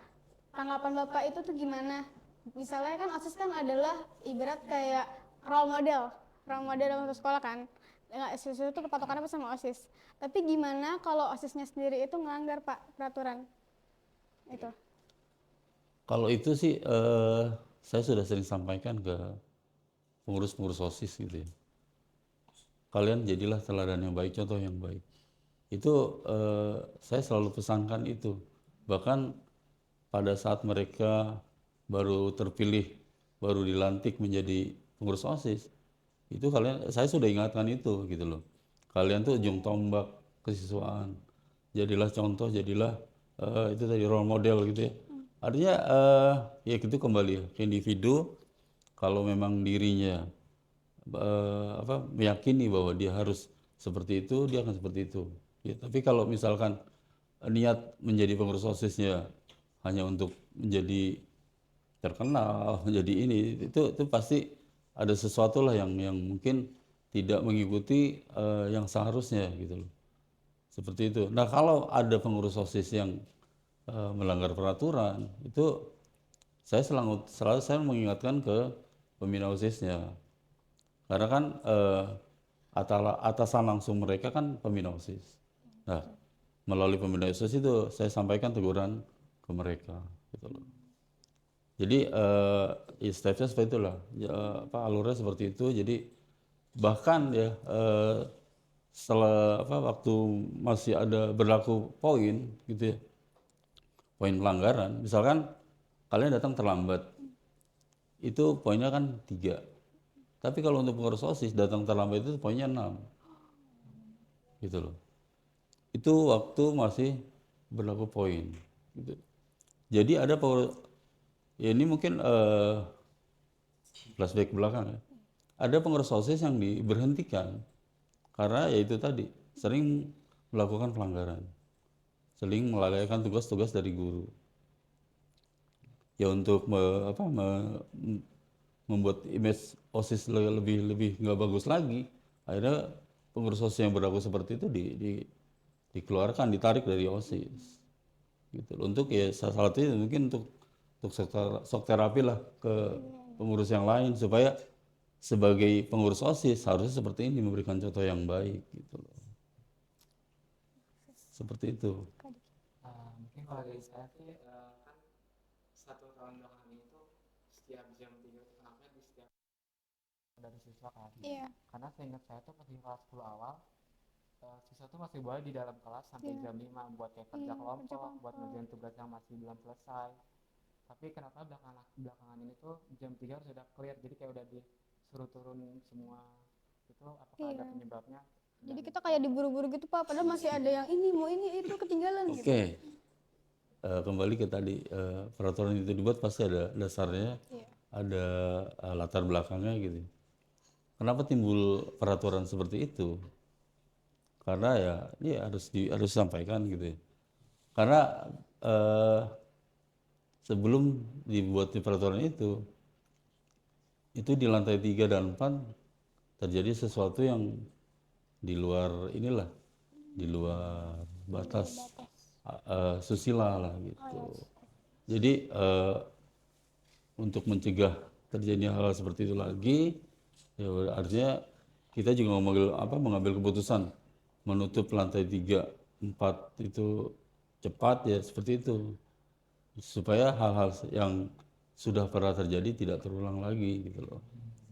tanggapan Bapak itu tuh gimana? Misalnya kan OSIS kan adalah ibarat kayak role model dalam satu sekolah kan. Siswa itu kepatokannya apa sama OSIS. Tapi gimana kalau OSISnya sendiri itu ngelanggar Pak peraturan itu? Kalau itu sih saya sudah sering sampaikan ke pengurus-pengurus OSIS gitu ya. Kalian jadilah teladan yang baik, contoh yang baik. Itu saya selalu pesankan itu. Bahkan pada saat mereka baru terpilih, baru dilantik menjadi pengurus OSIS, itu saya sudah ingatkan itu gitu loh. Kalian tuh ujung tombak kesiswaan. Jadilah contoh, jadilah itu tadi role model gitu ya. Artinya ya itu kembali ya ke individu. Kalau memang dirinya meyakini bahwa dia harus seperti itu, dia akan seperti itu. Ya, tapi kalau misalkan niat menjadi pengurus OSISnya hanya untuk menjadi terkenal, menjadi ini, itu pasti ada sesuatu lah yang mungkin tidak mengikuti yang seharusnya gitu loh. Seperti itu. Nah, kalau ada pengurus OSIS yang melanggar peraturan, itu selalu saya mengingatkan ke pembina OSISnya. Karena kan atasan langsung mereka kan pembina OSIS. Nah, melalui pembina OSIS itu saya sampaikan teguran ke mereka gitu loh. Jadi ya stepnya seperti itulah, ya, alurnya seperti itu. Jadi bahkan ya setelah waktu masih ada berlaku poin gitu ya, poin pelanggaran. Misalkan kalian datang terlambat, itu poinnya kan 3. Tapi kalau untuk pengurus OSIS datang terlambat itu poinnya 6, gitu loh. Itu waktu masih berlaku poin. Gitu. Jadi ada ya ini mungkin flashback ke belakang ya. Ada pengurus OSIS yang diberhentikan karena ya itu tadi sering melakukan pelanggaran, sering melalaikan tugas-tugas dari guru. Ya untuk membuat image OSIS lebih lebih nggak bagus lagi, akhirnya pengurus OSIS yang berlaku seperti itu dikeluarkan, ditarik dari OSIS. Gitu loh. Untuk ya salah satunya mungkin untuk shock terapi lah ke pengurus yang lain supaya sebagai pengurus OSIS harusnya seperti ini, memberikan contoh yang baik gitu loh. Seperti itu. Mungkin kalau dari saya sih kan 1 tahun belakangan ini tuh setiap jam 3 anaknya di setiap dari siswa kan. Iya. Karena seingat saya tuh pas di kelas 10 awal siswa tuh masih boleh di dalam kelas sampai jam 5 buat kayak kerja Iya, kerja kelompok, buat kelompok. ngerjain tugas yang masih belum selesai. Tapi kenapa belakangan ini tuh jam 3 harus udah clear, jadi kayak udah disuruh turun semua. Itu apakah ada Iya. penyebabnya? Jadi Dan kita kayak diburu-buru gitu Pak, padahal masih ada yang ini mau ini itu ketinggalan gitu. Oke. Kembali ke tadi, peraturan itu dibuat pasti ada dasarnya, Iya. ada latar belakangnya gitu. Kenapa timbul peraturan seperti itu? Karena ya harus disampaikan gitu ya. Karena sebelum dibuat peraturan itu di lantai 3 dan 4 terjadi sesuatu yang di luar inilah, di luar batas susila lah gitu. Jadi untuk mencegah terjadinya hal seperti itu lagi, ya artinya kita juga mengambil keputusan menutup lantai 3, 4 itu cepat ya seperti itu, supaya hal-hal yang sudah pernah terjadi tidak terulang lagi gitu loh.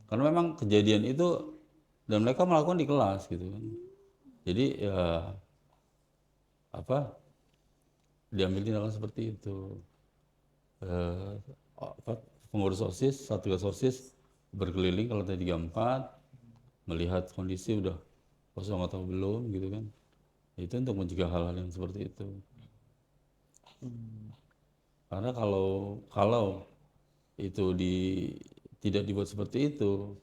Karena memang kejadian itu dan mereka melakukan di kelas gitu kan. Jadi ya diambil tindakan seperti itu. Pengurus OSIS, Satgas OSIS berkeliling ke lantai 3 4 melihat kondisi udah kosong atau belum gitu kan. Itu untuk mencegah hal-hal yang seperti itu. Karena kalau itu tidak dibuat seperti itu,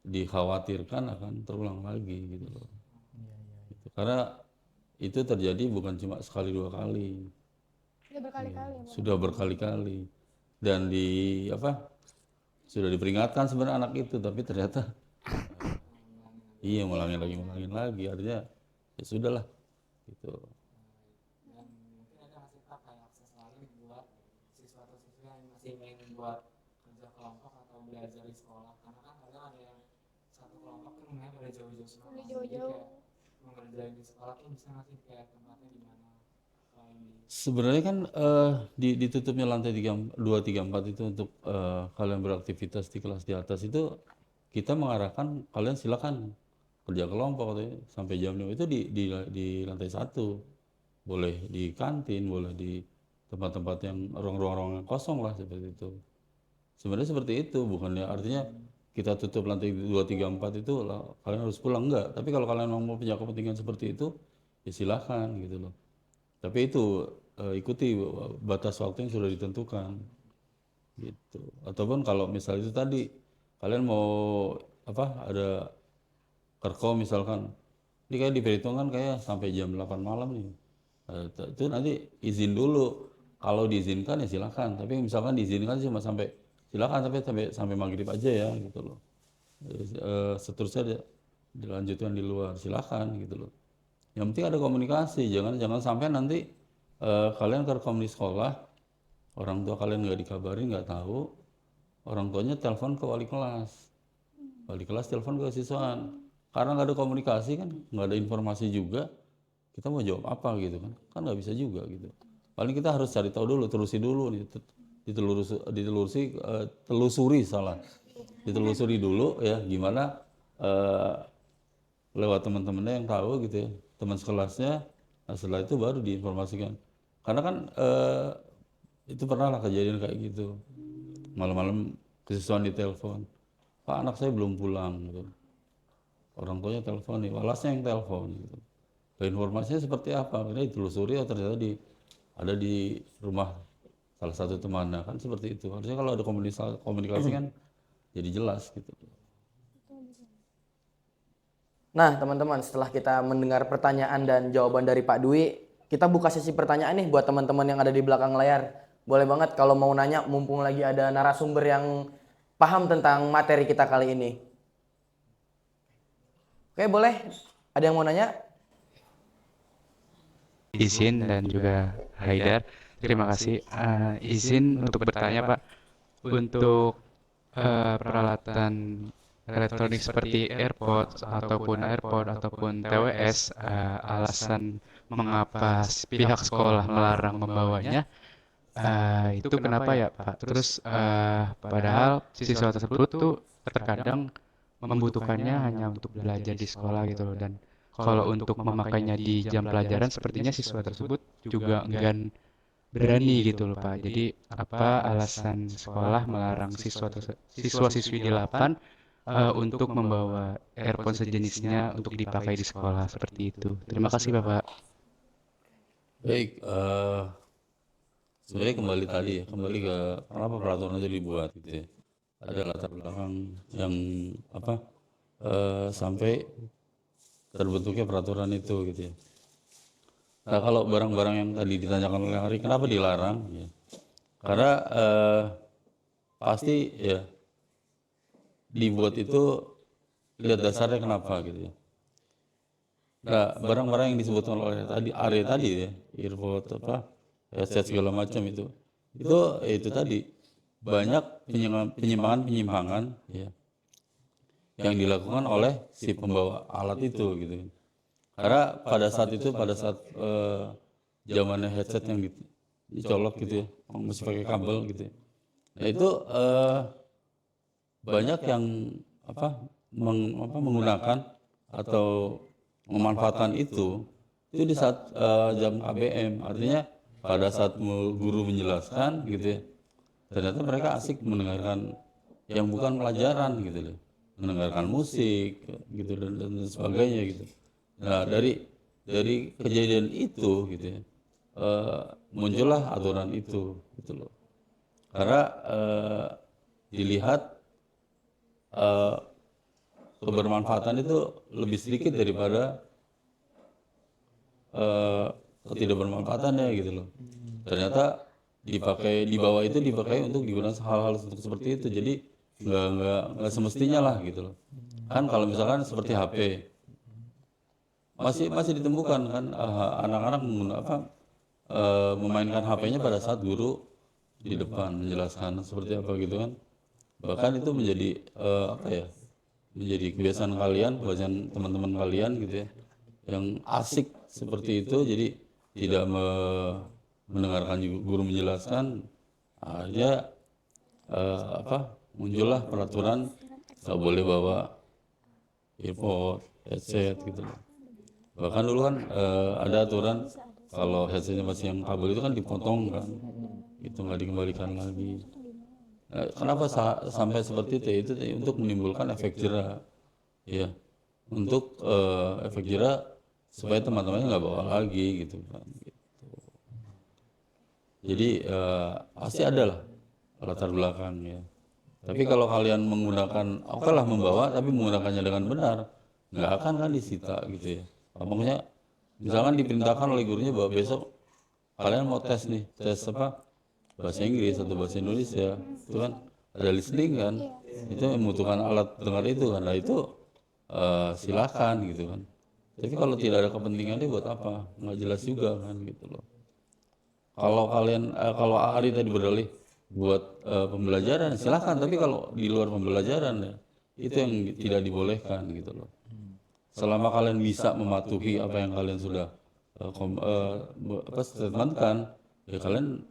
dikhawatirkan akan terulang lagi gitu loh. Gitu. Karena itu terjadi bukan cuma sekali 2 kali, Udah berkali-kali ya, Pak. sudah berkali-kali. Dan sudah diperingatkan sebenarnya anak itu, tapi ternyata iya ngulangin lagi. Artinya ya sudahlah gitu. dan mungkin ada nggak sih Pak kayak akses lain buat siswa atau siswa yang masih ingin buat kerja kelompok atau belajar di sekolah, karena kan kadang ada yang satu kelompok kan rumahnya pada jauh-jauh semua, Udah jadi jauh-jauh. kayak mengerjain di sekolah tuh bisa nggak sih kayak tempatnya di mana selain di Sebenarnya kan ditutupnya lantai 2, 3, 4 itu untuk kalian beraktivitas di kelas di atas itu kita mengarahkan kalian silakan kerja kelompok katanya, sampai jam 5 itu di lantai 1. Boleh di kantin, boleh di tempat-tempat yang ruang-ruang yang kosong lah seperti itu. Sebenarnya seperti itu, bukannya artinya kita tutup lantai 2, 3, 4 itu kalian harus pulang, enggak. Tapi kalau kalian mau punya kepentingan seperti itu, ya silahkan gitu loh. Tapi itu ikuti batas waktu yang sudah ditentukan gitu. Ataupun kalau misalnya itu tadi kalian mau ada kerko misalkan, ini kayak diperhitungkan kayak sampai jam 8 malam nih. Itu nanti izin dulu. Kalau diizinkan ya silakan. Tapi misalkan diizinkan cuma silakan sampai maghrib aja ya gitu loh. Seterusnya dilanjutkan di luar silakan gitu loh. Yang penting ada komunikasi. Jangan sampai nanti kalian kerekam di sekolah, orang tua kalian nggak dikabarin, nggak tahu, orang tuanya telepon ke wali kelas telepon ke siswaan. Karena nggak ada komunikasi kan, nggak ada informasi juga, kita mau jawab apa gitu kan nggak bisa juga gitu. Paling kita harus cari tahu dulu, ditelusuri dulu ya gimana lewat teman-temannya yang tahu gitu ya, teman sekelasnya. Nah setelah itu baru diinformasikan. Karena kan itu pernah lah kejadian kayak gitu, malam-malam kesiswaan ditelepon, Pak anak saya belum pulang gitu. Orang tuanya telepon nih, walasnya yang telepon gitu. Informasinya seperti apa? Ini ditelusuri, oh ternyata ada di rumah salah satu temannya kan seperti itu. Harusnya kalau ada komunikasi kan jadi jelas gitu. Nah, teman-teman, setelah kita mendengar pertanyaan dan jawaban dari Pak Dwi, kita buka sesi pertanyaan nih buat teman-teman yang ada di belakang layar. Boleh banget kalau mau nanya, mumpung lagi ada narasumber yang paham tentang materi kita kali ini. Oke, boleh? Ada yang mau nanya? Izin dan juga Haidar, terima kasih. Izin untuk bertanya Pak, untuk peralatan elektronik seperti AirPods ataupun TWS, alasan mengapa pihak sekolah melarang membawanya, itu kenapa ya Pak? Terus padahal siswa tersebut tuh terkadang membutuhkannya hanya untuk belajar di sekolah gitu loh, dan kalau untuk memakainya di jam pelajaran sepertinya siswa tersebut juga enggan berani gitu loh Pak. Jadi apa alasan sekolah melarang siswa-siswi di Lapan untuk membawa earphone sejenisnya untuk dipakai di sekolah seperti itu. Terima kasih Bapak. Baik, sebenarnya kembali tadi ya, kembali ke kenapa peraturan itu dibuat gitu ya. Ada latar belakang yang apa sampai terbentuknya peraturan itu gitu ya. Nah kalau barang-barang yang tadi ditanyakan oleh Hari, kenapa dilarang? Ya. Karena pasti ya dibuat itu lihat dasarnya kenapa gitu ya. Nah barang-barang yang disebutkan oleh tadi Ari tadi ya, earpod apa, headset segala macam itu tadi banyak penyimpangan ya yang dilakukan oleh si pembawa alat itu gitu. Karena pada saat itu zamannya headset yang dicolok gitu ya, masih pakai kabel gitu ya. Nah itu banyak yang menggunakan atau memanfaatkan itu di saat jam KBM. Artinya pada saat guru menjelaskan gitu ya, ternyata mereka asik mendengarkan yang bukan pelajaran gitu loh, mendengarkan musik gitu dan sebagainya gitu. Nah dari kejadian itu gitu ya, muncullah aturan itu gitu loh. Karena dilihat kebermanfaatan itu lebih sedikit daripada ketidakbermanfaatannya gitu loh. Ternyata di bawah itu dipakai untuk digunakan hal-hal seperti itu. Jadi nggak semestinya lah gitu loh. Kan kalau misalkan seperti HP masih ditemukan kan anak-anak memainkan HP-nya pada saat guru di depan menjelaskan seperti apa gitu kan. Bahkan itu menjadi menjadi kebiasaan kalian, kebiasaan teman-teman kalian gitu ya, yang asik seperti itu. Jadi tidak mendengarkan guru menjelaskan, akhirnya muncullah peraturan nggak boleh bawa earphone, headset gitu loh. Bahkan dulu kan ada aturan kalau headsetnya masih yang kabel itu kan dipotong kan, itu nggak dikembalikan lagi. Kenapa sampai seperti itu untuk menimbulkan efek jera, ya, untuk efek jera supaya teman-temannya nggak bawa lagi gitu kan. Gitu. Jadi pasti ada lah latar belakang ya. Tapi kalau kalian menggunakan, oke lah membawa, tapi menggunakannya dengan benar, nggak akan kan disita gitu ya. Maksudnya, misalkan diperintahkan oleh gurunya bahwa besok kalian mau tes nih, tes apa? Bahasa Inggris atau bahasa Indonesia, itu kan ada listening kan, itu membutuhkan alat dengar itu kan, nah itu silakan gitu kan. Tapi kalau tidak ada kepentingannya buat apa? Nggak jelas juga kan gitu loh. Kalau kalian, kalau Ari tadi berdalih buat pembelajaran, silakan. Tapi kalau di luar pembelajaran ya, itu yang tidak dibolehkan gitu loh. Selama kalian bisa mematuhi apa yang kalian sudah statementkan, ya kalian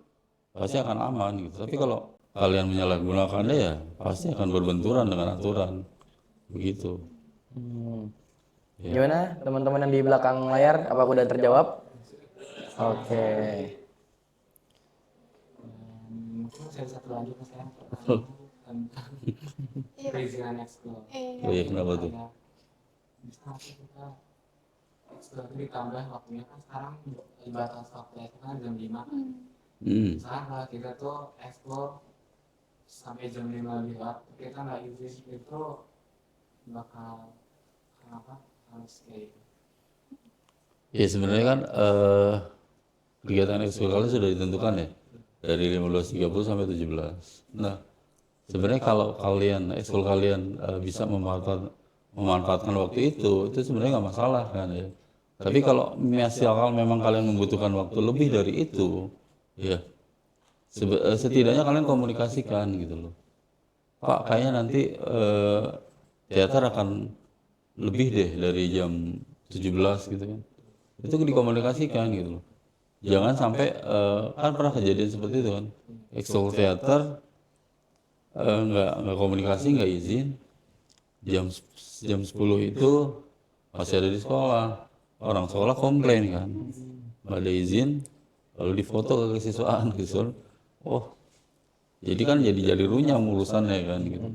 pasti akan aman gitu. Tapi kalau kalian menyalahgunakannya ya pasti akan berbenturan dengan aturan begitu. Gimana teman-teman yang di belakang layar? Apa udah terjawab? Oke. Mungkin saya satu lagi mas ya, tentang perizinan ekskul. Oh iya, kenapa tuh? Misalnya kita ekskul itu ditambah waktunya kan sekarang batas waktu ekskul kan jam 5. Misalnya kalau kita tuh ekskul sampai jam 5 lebih lewat, kita nggak izin itu bakal kenapa harus kayak gitu? Ya sebenarnya kan kegiatan ekskul kalian sudah ditentukan ya dari 15.30 sampai 17. Nah sebenarnya kalau kalian ekskul kalian bisa memanfaatkan waktu itu sebenarnya nggak masalah kan ya. Tapi kalau memang kalian membutuhkan waktu lebih dari itu, ya setidaknya kalian komunikasikan gitu loh. Pak, kayaknya nanti teater akan lebih deh dari jam 17 gitu kan. Itu dikomunikasikan gitu loh. Jangan sampai kan pernah kejadian seperti itu kan. Ekskul teater nggak komunikasi, nggak izin. Jam 10 itu masih ada di sekolah. Orang sekolah komplain kan. Nggak ada izin, lalu difoto ke kesiswaan, oh jadi kan jadi runyam urusannya kan gitu.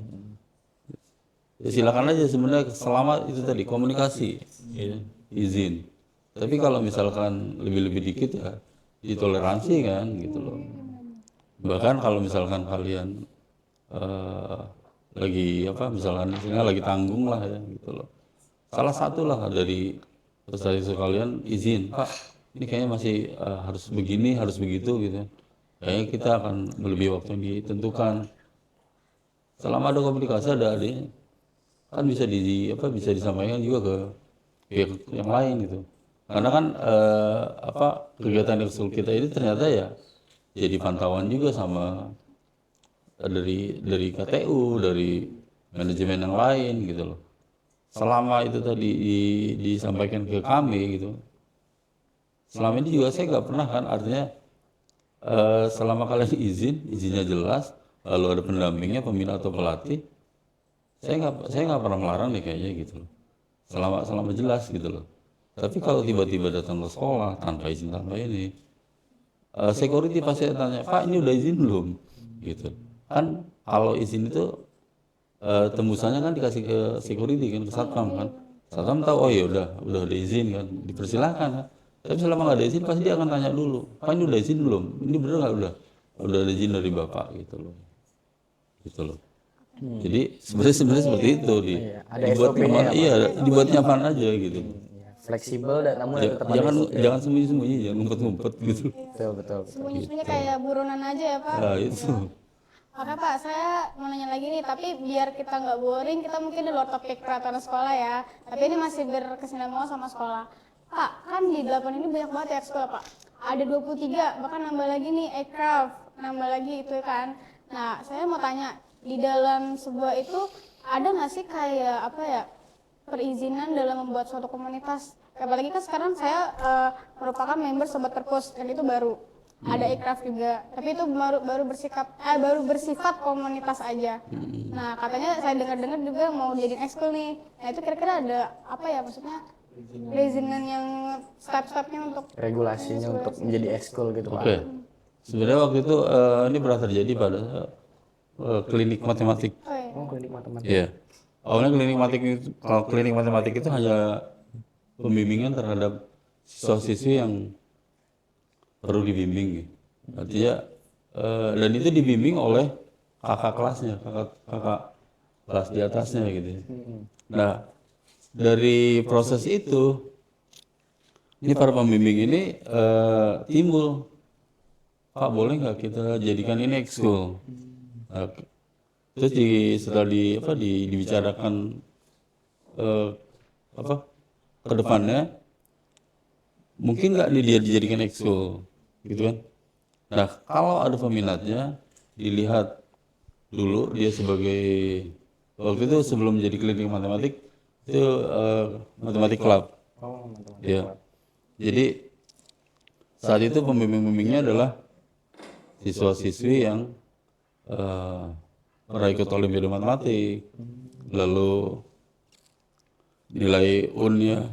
Ya silakan aja sebenarnya selama itu tadi komunikasi, ya, izin. Tapi kalau misalkan lebih-lebih dikit ya ditoleransi kan gitu loh. Bahkan kalau misalkan kalian eh, lagi apa misalnya lagi tanggung lah ya gitu loh. Salah satu lah dari peserta itu kalian izin, Pak, ini kayaknya masih harus begini, harus begitu gitu. Kayaknya kita akan melebihi waktu yang ditentukan. Selama ada komunikasi ada adanya, kan bisa disampaikan juga ke pihak yang lain gitu. Karena kan kegiatan ekskul kita ini ternyata ya jadi pantauan juga sama dari KTU, dari manajemen yang lain gitu loh. Selama itu tadi disampaikan ke kami gitu. Selama ini juga saya nggak pernah kan, artinya selama kalian izinnya jelas, lalu ada pendampingnya, pembina atau pelatih, saya nggak pernah melarang nih kayaknya gitu loh. Selama jelas gitu loh. Tapi kalau tiba-tiba datang ke sekolah tanpa izin tanpa ini, security pasti tanya, Pak ini udah izin belum? Gitu. Kan kalau izin itu tembusannya kan dikasih ke security kan, ke satpam kan. Satpam tahu, oh ya udah ada izin kan, dipersilahkan kan. Tapi selama nggak ada izin pasti dia akan tanya dulu, Pak ini udah izin belum? Ini bener nggak udah ada izin dari Bapak gitu loh. Jadi sebenarnya seperti itu Ada dibuat SOP-nya nyaman, ya, Pak? iya dibuat nyaman aja gitu. Fleksibel dan namun tetap ada Jangan SOP. jangan sembunyi-sembunyi, jangan ngumpet-ngumpet gitu. Betul. Sembunyi-sembunyi kayak buronan aja ya Pak. Nah itu. Oke Pak, saya mau nanya lagi nih, tapi biar kita nggak boring, kita mungkin di luar topik peraturan sekolah ya. Tapi ini masih berkesinambungan sama sekolah. Pak, kan di 8 ini banyak banget ya sekolah Pak. Ada 23, bahkan nambah lagi nih aircraft, nambah lagi itu kan. Nah, saya mau tanya, di dalam sebuah itu ada nggak sih kayak apa ya, perizinan dalam membuat suatu komunitas? Apalagi kan sekarang saya merupakan member Sobat Perpus, dan itu baru. Ada ikraf juga, tapi itu baru bersifat komunitas aja. Nah katanya saya dengar juga mau jadiin ekskul nih. Nah itu kira-kira ada apa ya, maksudnya perizinan yang step-stepnya untuk Regulasinya untuk menjadi ekskul gitu Pak. Oke. Sebenarnya waktu itu ini pernah terjadi pada klinik matematik. oh, iya. Oh, klinik matematik. Iya. Awalnya klinik matematik itu hanya pembimbingan terhadap siswa-siswi yang perlu dibimbing. Artinya dan itu dibimbing oleh kakak kelasnya, kakak kelas di atasnya gitu. Nah, dari proses itu ini para pembimbing ini timbul, Pak boleh nggak kita jadikan ini ekskul? Nah, terus setelah dibicarakan ke depannya, mungkin nggak dia dijadikan ekskul, gitu kan? Nah, kalau ada peminatnya, dilihat dulu dia sebagai waktu itu sebelum jadi klinik matematik itu matematik club. Oh, matematik. Ya. Jadi saat itu pembimbing-pembimbingnya adalah siswa-siswi yang pernah ikut olimpiade matematik, lalu nilai UN-nya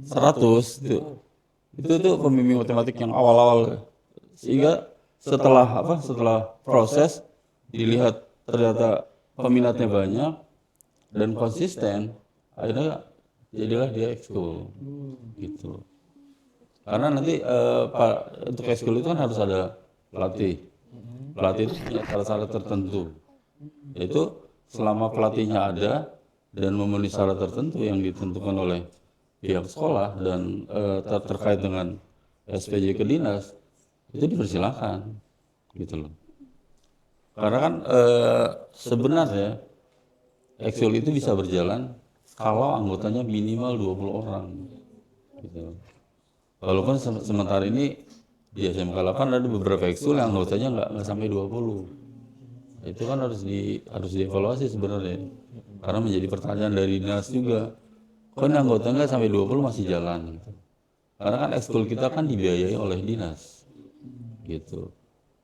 100 itu tuh pembimbing matematik yang awal-awal, sehingga setelah proses dilihat ternyata peminatnya banyak dan konsisten, akhirnya jadilah dia ekskul gitu. Karena nanti untuk ekskul itu kan harus ada pelatih itu punya syarat-syarat tertentu, yaitu selama pelatihnya ada dan memenuhi syarat tertentu yang ditentukan oleh pihak sekolah dan terkait dengan SPJ ke dinas, itu dipersilakan gitu loh. Karena kan sebenarnya ekskul itu bisa berjalan kalau anggotanya minimal 20 orang gitu. Walaupun sementara ini di SMK 8 ada beberapa ekskul yang anggotanya nggak sampai 20. Itu kan harus dievaluasi sebenarnya, karena menjadi pertanyaan dari dinas juga. Kok ini anggota nggak sampai 20 masih jalan? Gitu. Karena kan ekskul kita kan dibiayai oleh dinas, gitu.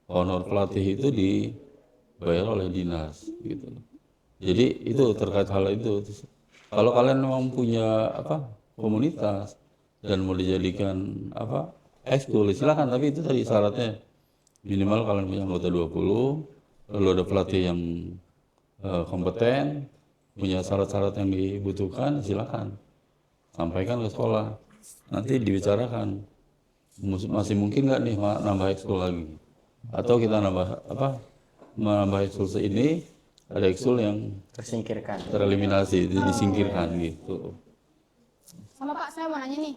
Honor pelatih itu dibayar oleh dinas, gitu. Jadi itu terkait hal itu. Kalau kalian memang punya komunitas dan mau dijadikan ekskul, silakan. Tapi itu tadi syaratnya minimal kalian punya anggota 20, lalu ada pelatih yang kompeten, punya syarat-syarat yang dibutuhkan, silakan sampaikan ke sekolah. Nanti dibicarakan masih mungkin nggak nih nambah ekskul lagi, atau kita menambah ekskul ini, ada ekskul yang Tersingkirkan. tereliminasi, disingkirkan gitu. Sama Pak, saya mau nanya nih,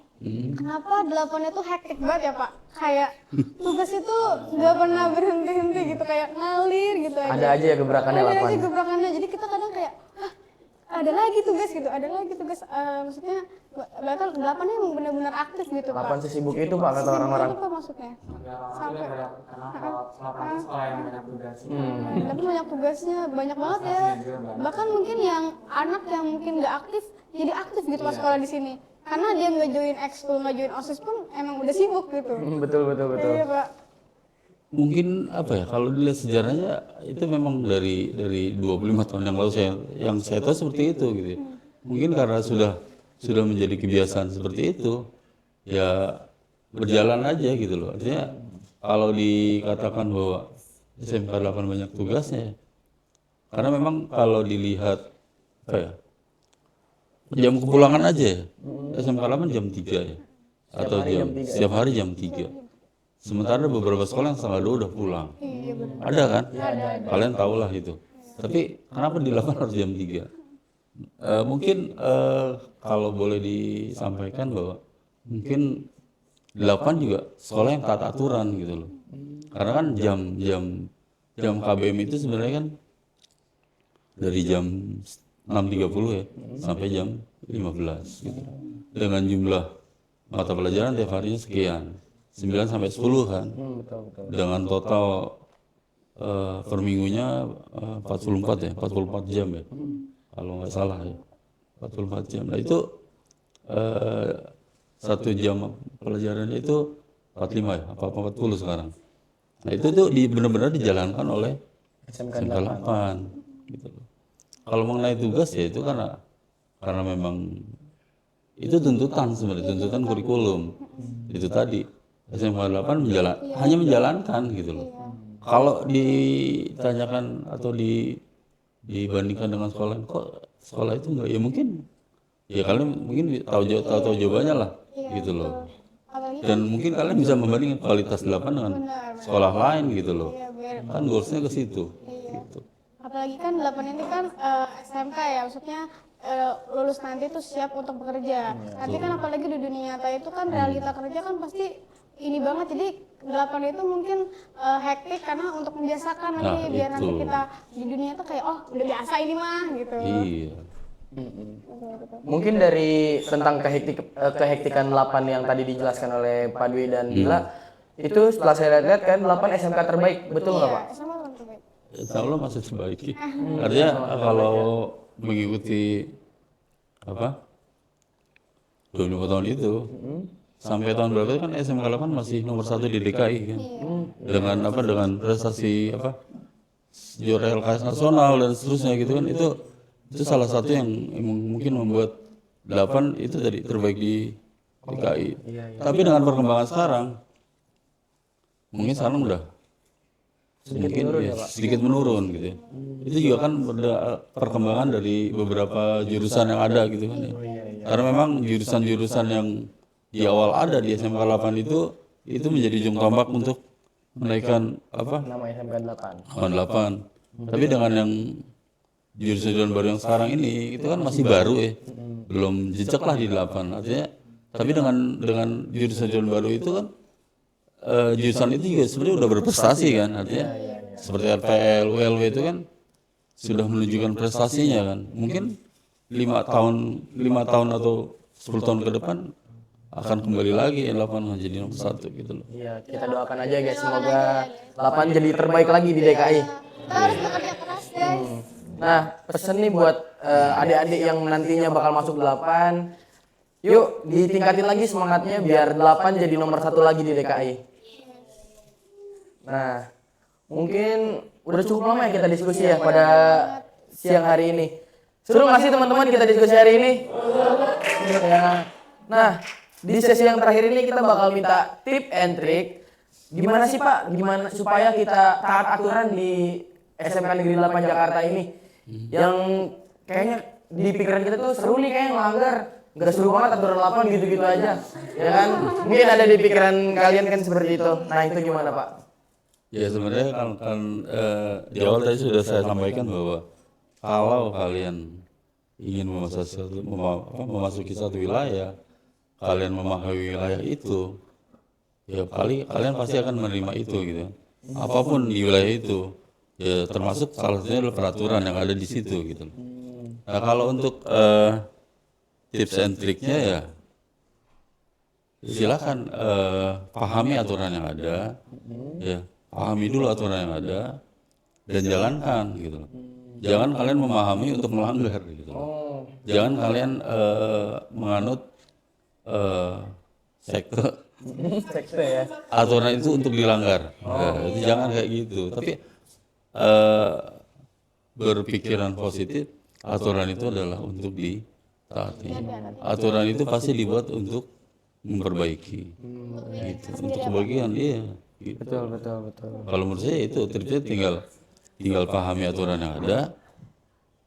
kenapa 8 itu hektik banget ya Pak? Kayak tugas itu nggak pernah berhenti-henti gitu, kayak ngalir gitu aja. Ada aja ya gebrakannya Ada 8. aja gebrakannya, jadi kita kadang kayak, ada lagi tugas gitu, ada lagi tugas. Maksudnya, bahkan 8 emang benar-benar aktif gitu Pak. 8 sesibuk itu Pak kata orang-orang. Itu Pak maksudnya. Sampai karena kalau apalagi sekolah yang banyak tugas. Tapi banyak tugasnya, banyak banget ya. Bahkan mungkin yang anak yang mungkin nggak aktif, jadi aktif gitu pas sekolah di sini. Karena dia nggak join ekskul, nggak join OSIS pun emang udah sibuk gitu. Betul. Iya Pak. Mungkin apa ya, kalau dilihat sejarahnya itu memang dari 25 tahun yang lalu yang saya tahu seperti itu gitu ya. Mungkin karena sudah menjadi kebiasaan seperti itu, ya berjalan aja gitu loh. Artinya kalau dikatakan bahwa SMK 8 banyak tugasnya, karena memang kalau dilihat apa ya, jam kepulangan aja ya, SMK 8 jam 3 ya, atau setiap hari jam 3. Sementara beberapa sekolah yang setengah 2 udah pulang. Iya benar. Ada kan? Kalian tahulah itu. Tapi kenapa di 8 harus jam 3? Mungkin kalau boleh disampaikan bahwa mungkin 8 juga sekolah yang taat aturan gitu loh. Karena kan jam KBM itu sebenarnya kan dari jam 6.30 ya sampai jam 15 gitu. Dengan jumlah mata pelajaran tiap harinya sekian. 9 sampai 10 kan. Betul. Dengan total per minggunya 44 jam ya. Kalau nggak salah ya. 44 jam. Nah itu 1 jam pelajarannya itu 45 ya, apa 40 sekarang. Nah itu tuh benar-benar dijalankan oleh SMK 8 gitu loh. Kalau mengenai tugas ya itu karena memang itu tuntutan sebenarnya, tuntutan kurikulum. Itu tadi SMK 8 hanya menjalankan gitu loh. Kalau ditanyakan atau dibandingkan dengan sekolah, kok sekolah itu enggak, ya mungkin ya kalian mungkin tahu jawabannya lah gitu loh. Apalagi Dan mungkin kalian bisa membandingkan kualitas 8 dengan sekolah lain gitu loh. biar Kan goalsnya ke situ. Iya. Gitu. Apalagi kan 8 ini kan SMK ya, maksudnya lulus nanti tuh siap untuk bekerja. Nanti kan apalagi di dunia nyata itu kan realita kerja kan pasti ini banget. Jadi 8 itu mungkin hektik karena untuk membiasakan nanti Nah, biar nanti itu. kita di dunia itu kayak oh udah biasa ini mah gitu. Iya. Mungkin dari tentang kehektikan 8 yang tadi dijelaskan oleh Pak Dwi dan Dila, itu setelah saya lihat kan 8 SMK terbaik, betul nggak Pak? Sama kan terbaik. Insya Allah masih terbaiki. Artinya kalau mengikuti apa 25 tahun itu sampai tahun berapa itu kan SMK 8 masih nomor 1 di DKI kan. Dengan prestasi juara LKS nasional dan seterusnya gitu kan, itu salah satu yang mungkin membuat 8 itu tadi terbaik di DKI. Tapi dengan perkembangan sekarang mungkin sekarang udah sedikit menurun gitu ya. Itu juga kan perkembangan dari beberapa jurusan yang ada gitu kan ya. Karena memang jurusan-jurusan yang di awal ada di SMK 8 itu menjadi ujung tombak untuk menaikkan Nama SMK 8. 8. Tapi dengan yang jurusan baru yang sekarang ini itu kan masih baru ya. Belum jejak lah di 8. Artinya tapi dengan jurusan baru itu kan jurusan itu juga sebenarnya udah berprestasi kan, artinya seperti RPL, ULW itu kan sudah menunjukkan prestasinya kan. Mungkin 5 tahun atau 10 tahun ke depan akan kembali lagi 8 menjadi nomor 1 gitu loh. Iya, kita doakan aja guys, semoga 8 jadi terbaik lagi di DKI. Kita harus bekerja keras guys. Nah, pesen nih buat adik-adik yang nantinya bakal masuk 8, yuk ditingkatin lagi semangatnya biar 8 jadi nomor 1 lagi di DKI. Nah, mungkin udah cukup lama ya kita diskusi ya pada siang hari ini. Seru nggak sih teman-teman kita diskusi hari ini? Ya. Nah, di sesi yang terakhir ini kita bakal minta tip and trick. Gimana sih Pak? Gimana supaya kita taat aturan di SMK Negeri 8 Jakarta ini? Yang kayaknya di pikiran kita tuh seru nih kayak ngelanggar. Gak seru banget aturan 8 gitu-gitu aja. Ya kan? Mungkin ada di pikiran kalian kan seperti itu. Nah, itu gimana Pak? Ya sebenarnya di awal tadi sudah saya sampaikan bahwa kalau kalian ingin memasuki satu wilayah, kalian memahami wilayah itu, ya kalian pasti akan menerima itu gitu. Apapun di wilayah itu, ya termasuk salah satunya adalah peraturan yang ada di situ gitu. Nah kalau untuk tips and triknya ya silakan pahami aturan yang ada, ya pahami dulu aturan yang ada dan jalankan gitu. Jangan kalian memahami untuk melanggar gitu. Jangan kalian menganut sekte aturan itu untuk dilanggar. Itu jangan kayak gitu. Tapi berpikiran positif, aturan itu adalah untuk ditaati. Aturan itu pasti dibuat untuk memperbaiki. Gitu. Untuk kebaikan iya. Gitu. Betul. Kalau menurut saya itu triknya tinggal pahami aturan yang ada,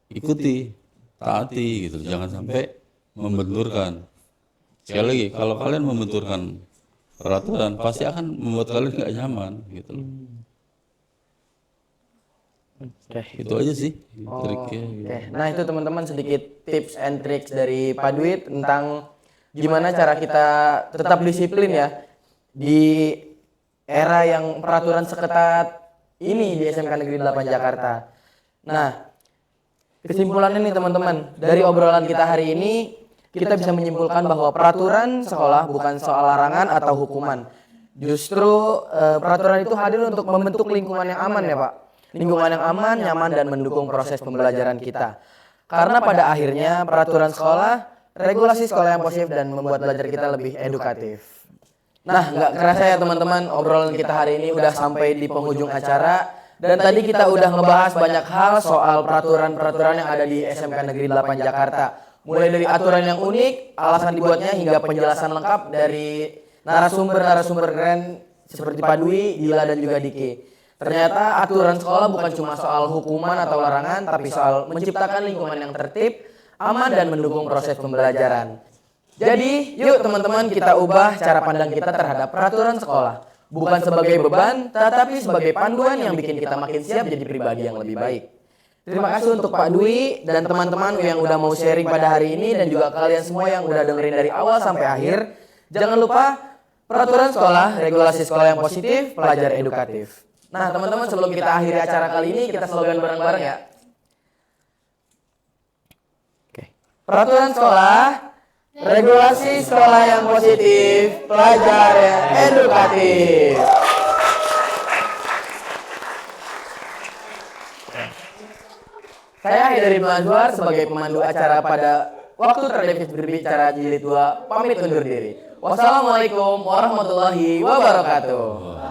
ikuti, taati gitu. Jangan sampai membenturkan. Sekali lagi, kalau kalian membenturkan peraturan, pasti akan membuat kalian nggak nyaman gitu. Itu aja sih triknya. Gitu. Nah itu teman-teman sedikit tips and tricks dari Pak Dwi tentang gimana cara kita tetap disiplin ya di era yang peraturan seketat ini di SMK Negeri 8 Jakarta. Nah, kesimpulannya nih teman-teman, dari obrolan kita hari ini kita bisa menyimpulkan bahwa peraturan sekolah bukan soal larangan atau hukuman. Justru peraturan itu hadir untuk membentuk lingkungan yang aman ya Pak. Lingkungan yang aman, nyaman, dan mendukung proses pembelajaran kita. Karena pada akhirnya peraturan sekolah, regulasi sekolah yang positif dan membuat belajar kita lebih edukatif. Nah, nggak kerasa ya teman-teman, obrolan kita hari ini udah sampai di penghujung acara. Dan tadi kita udah ngebahas banyak hal soal peraturan-peraturan yang ada di SMK Negeri 8 Jakarta. Mulai dari aturan yang unik, alasan dibuatnya, hingga penjelasan lengkap dari narasumber keren seperti Pak Dwi, Dila, dan juga Diki. Ternyata aturan sekolah bukan cuma soal hukuman atau larangan, tapi soal menciptakan lingkungan yang tertib, aman, dan mendukung proses pembelajaran. Jadi, yuk teman-teman kita ubah cara pandang kita terhadap peraturan sekolah. Bukan sebagai beban, tetapi sebagai panduan yang bikin kita makin siap jadi pribadi yang lebih baik. Terima kasih untuk Pak Dwi dan teman-teman yang udah mau sharing pada hari ini, dan juga kalian semua yang udah dengerin dari awal sampai akhir. Jangan lupa, peraturan sekolah, regulasi sekolah yang positif, pelajar edukatif. Nah teman-teman, sebelum kita akhiri acara kali ini, kita slogan bareng-bareng ya. Peraturan sekolah, regulasi sekolah yang positif, pelajar yang edukatif. Saya Haidar Ibnu Azwar sebagai pemandu acara pada waktu Tradivis Berbicara Jilid 2 pamit undur diri. Wassalamualaikum warahmatullahi wabarakatuh.